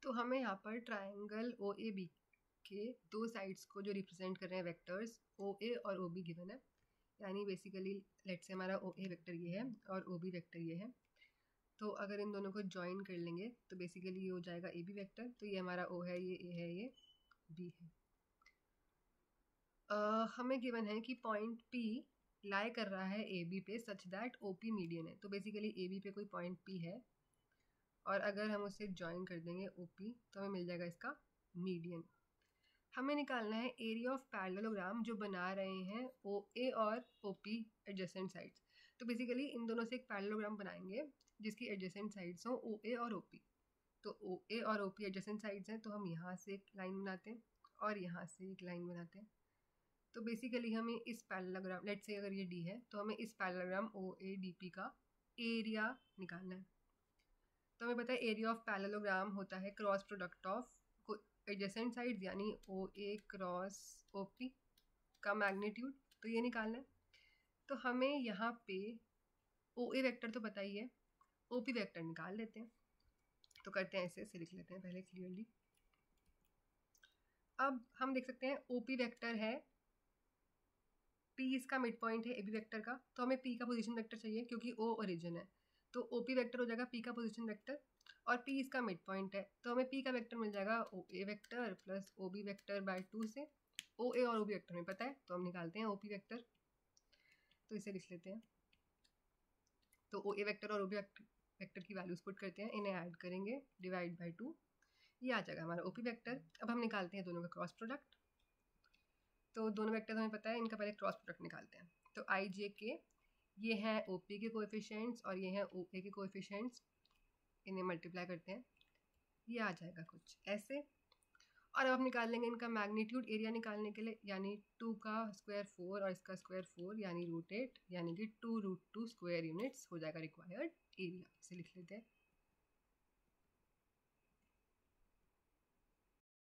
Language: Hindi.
तो हमें यहाँ पर ट्रायंगल ओ ए बी के दो साइड्स को जो रिप्रेजेंट कर रहे हैं वेक्टर्स ओ ए और ओ बी गिवन है, यानी बेसिकली लेट्स से हमारा ओ ए वेक्टर ये है और ओ बी वेक्टर ये है। तो अगर इन दोनों को ज्वाइन कर लेंगे तो बेसिकली ये हो जाएगा ए बी वेक्टर। तो ये हमारा ओ है, ये ए है, ये बी है। हमें गिवन है कि पॉइंट पी लाई कर रहा है ए बी पे such that O P median है। तो बेसिकली ए बी पे कोई पॉइंट पी है और अगर हम उसे ज्वाइन कर देंगे ओ पी तो हमें मिल जाएगा इसका मीडियन। हमें निकालना है एरिया ऑफ पैरेललोग्राम जो बना रहे हैं ओ ए और ओ पी एडजेसेंट साइड्स। तो बेसिकली इन दोनों से एक पैरेललोग्राम बनाएंगे जिसकी एडजेसेंट साइड्स हों ओ ए और ओ पी। तो ओ ए और ओ पी एडजेसेंट साइड्स हैं, तो हम यहाँ से एक लाइन बनाते हैं और यहाँ से एक लाइन बनाते हैं। तो बेसिकली हमें इस पैरेललोग्राम, लेट्स से अगर ये डी है तो हमें इस parallelogram O A D P का एरिया निकालना है। तो हमें पता है एरिया ऑफ पैरेललोग्राम होता है cross product of adjacent sides यानी ओ ए क्रॉस ओ पी का मैग्नीट्यूड। तो ये निकालना है। तो हमें यहाँ पे ओ ए वेक्टर तो पता ही है, ओ पी वेक्टर निकाल लेते हैं। तो करते हैं, ऐसे लिख लेते हैं पहले क्लियरली। अब हम देख सकते हैं ओ पी वेक्टर है, पी इसका मिड पॉइंट है ए बी वेक्टर का। तो हमें पी का पोजीशन वेक्टर चाहिए क्योंकि ओ ओरिजिन है। तो ओ पी वेक्टर हो जाएगा पी का पोजीशन वेक्टर और पी इसका मिड पॉइंट है। तो हमें पी का वेक्टर मिल जाएगा O A vector plus O B vector by 2 से। ओ ए और ओ बी वेक्टर हमें पता है तो हम निकालते हैं ओ पी वेक्टर। तो इसे लिख लेते हैं। तो ओ ए वेक्टर और ओ बी वेक्टर की वैल्यूज पुट करते हैं, इन्हें ऐड करेंगे, डिवाइड बाय 2, ये आ जाएगा हमारा ओ पी वेक्टर। अब हम निकालते हैं दोनों का क्रॉस प्रोडक्ट। तो दोनों वेक्टर हमें पता है, इनका पहले क्रॉस प्रोडक्ट निकालते हैं। तो आई जे के ये हैं ओ पी के कोएफिशिएंट्स और ये हैं ओ ए के कोएफिशिएंट्स, इन्हें मल्टीप्लाई करते हैं, ये आ जाएगा कुछ ऐसे। और अब हम निकाल लेंगे इनका मैग्नीट्यूड एरिया निकालने के लिए, यानी 2 का स्क्वायर 4 और इसका स्क्वायर 4 यानी √8, यानी कि 2√2 स्क्वायर यूनिट्स हो जाएगा रिक्वायर्ड एरिया। इसे लिख लेते हैं